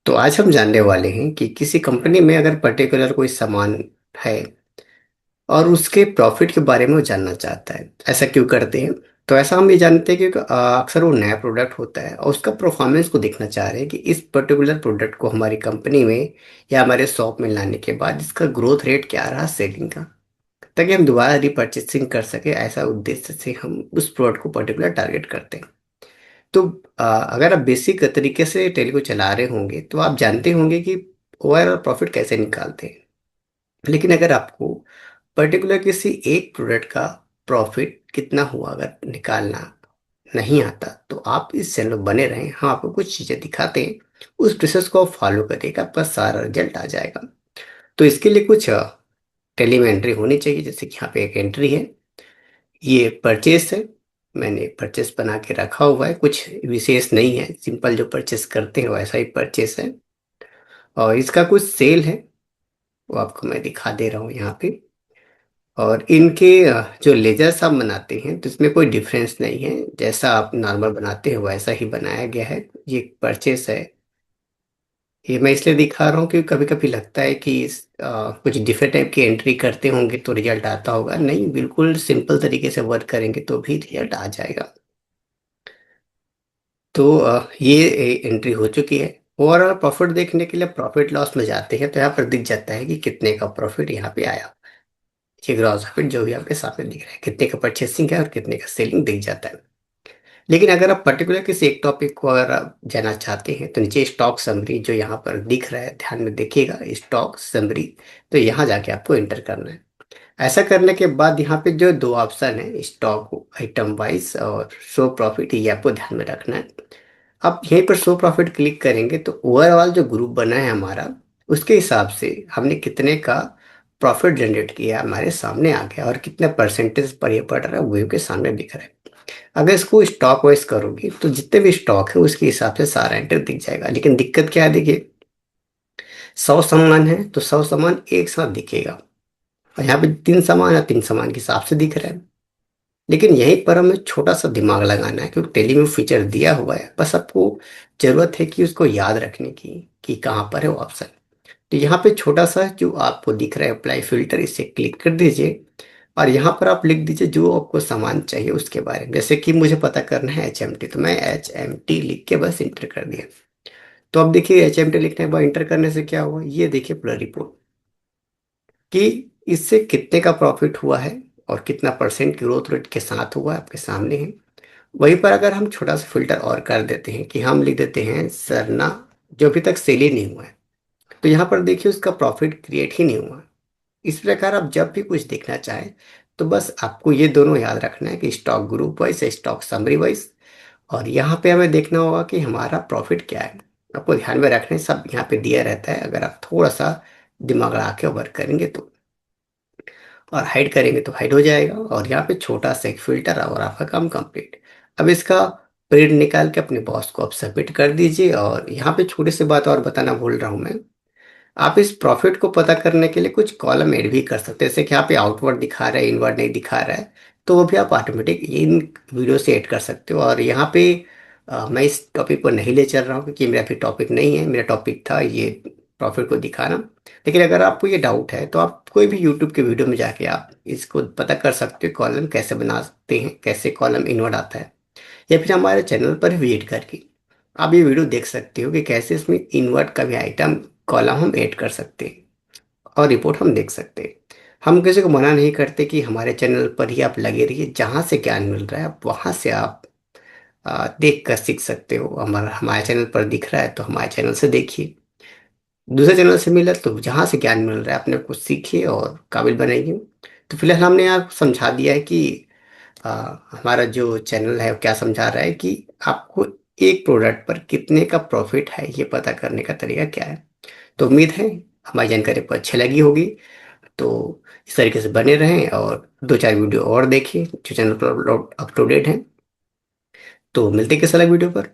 तो आज हम जानने वाले हैं कि किसी कंपनी में अगर पर्टिकुलर कोई सामान है और उसके प्रॉफिट के बारे में वो जानना चाहता है, ऐसा क्यों करते हैं। तो ऐसा हम ये जानते हैं कि अक्सर वो नया प्रोडक्ट होता है और उसका परफॉर्मेंस को देखना चाह रहे हैं कि इस पर्टिकुलर प्रोडक्ट को हमारी कंपनी में या हमारे शॉप में लाने के बाद इसका ग्रोथ रेट क्या रहा सेलिंग का, ताकि हम दोबारा रिपर्चेसिंग कर सके। ऐसा उद्देश्य से हम उस प्रोडक्ट को पर्टिकुलर टारगेट करते हैं। तो अगर आप बेसिक तरीके से टेली को चला रहे होंगे तो आप जानते होंगे कि ओवरऑल प्रॉफिट कैसे निकालते हैं। लेकिन अगर आपको पर्टिकुलर किसी एक प्रोडक्ट का प्रॉफिट कितना हुआ अगर निकालना नहीं आता, तो आप इस चैनल में बने रहें। हम आपको कुछ चीज़ें दिखाते हैं, उस प्रोसेस को आप फॉलो करिएगा, आपका सारा रिजल्ट आ जाएगा। तो इसके लिए कुछ टेली में एंट्री होनी चाहिए। जैसे कि यहाँ पे एक एंट्री है, ये परचेस है। मैंने परचेस बना के रखा हुआ है, कुछ विशेष नहीं है, सिंपल जो परचेस करते हैं वैसा ही परचेस है। और इसका कुछ सेल है, वो आपको मैं दिखा दे रहा हूँ यहाँ पे। और इनके जो लेजर्स आप बनाते हैं तो इसमें कोई डिफरेंस नहीं है, जैसा आप नॉर्मल बनाते हैं वैसा ही बनाया गया है। ये परचेस है। ये मैं इसलिए दिखा रहा हूँ क्योंकि कभी कभी लगता है कि कुछ डिफरेंट टाइप की एंट्री करते होंगे तो रिजल्ट आता होगा। नहीं, बिल्कुल सिंपल तरीके से वर्क करेंगे तो भी रिजल्ट आ जाएगा। तो ये एंट्री हो चुकी है। ओवरऑल प्रॉफिट देखने के लिए प्रॉफिट लॉस में जाते हैं तो यहाँ पर दिख जाता है कि कितने का प्रॉफिट यहाँ पे आया। ये ग्रॉस प्रॉफिट जो भी आपके सामने दिख रहा है, कितने का परचेसिंग है और कितने का सेलिंग दिख जाता है। लेकिन अगर आप पर्टिकुलर किसी एक टॉपिक को अगर आप जानना चाहते हैं तो नीचे स्टॉक समरी जो यहाँ पर दिख रहा है, ध्यान में देखिएगा, स्टॉक समरी। तो यहाँ जाके आपको एंटर करना है। ऐसा करने के बाद यहाँ पे जो दो ऑप्शन है, स्टॉक आइटम वाइज और शो प्रॉफिट, ये आपको ध्यान में रखना है। अब यहीं पर शो प्रॉफिट क्लिक करेंगे तो ओवरऑल जो ग्रुप बना है हमारा, उसके हिसाब से हमने कितने का प्रॉफिट जनरेट किया हमारे सामने आ गया, और कितने परसेंटेज पर ये पड़ रहा है वो के सामने दिख रहा है। अगर इसको स्टॉक वाइज करोगे तो जितने भी स्टॉक है उसके हिसाब से सारा एंटर दिख जाएगा। लेकिन दिक्कत क्या है, देखिए, 100 सामान है तो 100 सामान एक साथ दिखेगा, और यहाँ पे 3 सामान है, 3 सामान के हिसाब से दिख रहा है। लेकिन यहीं पर हमें छोटा सा दिमाग लगाना है क्योंकि टेली में फीचर दिया हुआ है, बस आपको जरूरत है कि उसको याद रखने की कि कहाँ पर है वो ऑप्शन। तो यहाँ पे छोटा सा जो आपको दिख रहा है अप्लाई फिल्टर, इसे क्लिक कर दीजिए। और यहाँ पर आप लिख दीजिए जो आपको सामान चाहिए उसके बारे में। जैसे कि मुझे पता करना है HMT, तो मैं HMT लिख के बस इंटर कर दिया। तो अब देखिए HMT लिखने के बाद इंटर करने से क्या हुआ, ये देखिए पूरा रिपोर्ट कि इससे कितने का प्रॉफिट हुआ है और कितना परसेंट ग्रोथ रेट के साथ हुआ है आपके सामने है। वहीं पर अगर हम छोटा सा फिल्टर और कर देते हैं कि हम लिख देते हैं सरना, जो अभी तक सेल ही नहीं हुआ है, तो यहाँ पर देखिए उसका प्रॉफिट क्रिएट ही नहीं हुआ। इस प्रकार आप जब भी कुछ देखना चाहें तो बस आपको ये दोनों याद रखना है कि stock group wise, stock summary wise, और यहाँ पे हमें देखना होगा कि हमारा प्रॉफिट क्या है। आपको ध्यान में रखना है, सब यहाँ पे दिया रहता है। अगर आप थोड़ा सा दिमाग लगा के वर्क करेंगे तो, और हाइड करेंगे तो हाइड हो जाएगा। और यहाँ पे छोटा सा एक फिल्टर और आपका काम कंप्लीट। अब इसका प्रिंट निकाल के अपने बॉस को आप सबमिट कर दीजिए। और यहाँ पे छोटी सी बात और बताना भूल रहा हूँ मैं, आप इस प्रॉफिट को पता करने के लिए कुछ कॉलम ऐड भी कर सकते हैं। जैसे कि यहाँ पे आउटवर्ड दिखा रहा है, इनवर्ड नहीं दिखा रहा है, तो वो भी आप ऑटोमेटिक इन वीडियो से ऐड कर सकते हो। और यहाँ पे मैं इस टॉपिक को नहीं ले चल रहा हूँ क्योंकि मेरा फिर टॉपिक नहीं है, मेरा टॉपिक था ये प्रॉफिट को दिखाना। लेकिन अगर आपको ये डाउट है तो आप कोई भी यूट्यूब के वीडियो में जाके आप इसको पता कर सकते हो, कॉलम कैसे बनाते हैं, कैसे कॉलम इनवर्ड आता है। या फिर हमारे चैनल पर विजिट करके आप ये वीडियो देख सकते हो कि कैसे इसमें इन्वर्ट का भी आइटम कॉलम हम ऐड कर सकते हैं और रिपोर्ट हम देख सकते हैं। हम किसी को मना नहीं करते कि हमारे चैनल पर ही आप लगे रहिए, जहाँ से ज्ञान मिल रहा है आप वहाँ से आप देख कर सीख सकते हो। हमारा हमारे चैनल पर दिख रहा है तो हमारे चैनल से देखिए, दूसरे चैनल से मिला तो जहाँ से ज्ञान मिल रहा है अपने को सीखिए और काबिल बनाइए। तो फिलहाल हमने यहाँ समझा दिया है कि आ, हमारा जो चैनल है वो क्या समझा रहा है कि आपको एक प्रोडक्ट पर कितने का प्रॉफिट है ये पता करने का तरीका क्या है। तो उम्मीद है हमारी जानकारी आपको अच्छी लगी होगी। तो इस तरीके से बने रहें और 2-4 वीडियो और देखें जो चैनल पर अप टू डेट हैं। तो मिलते हैं किस अलग वीडियो पर।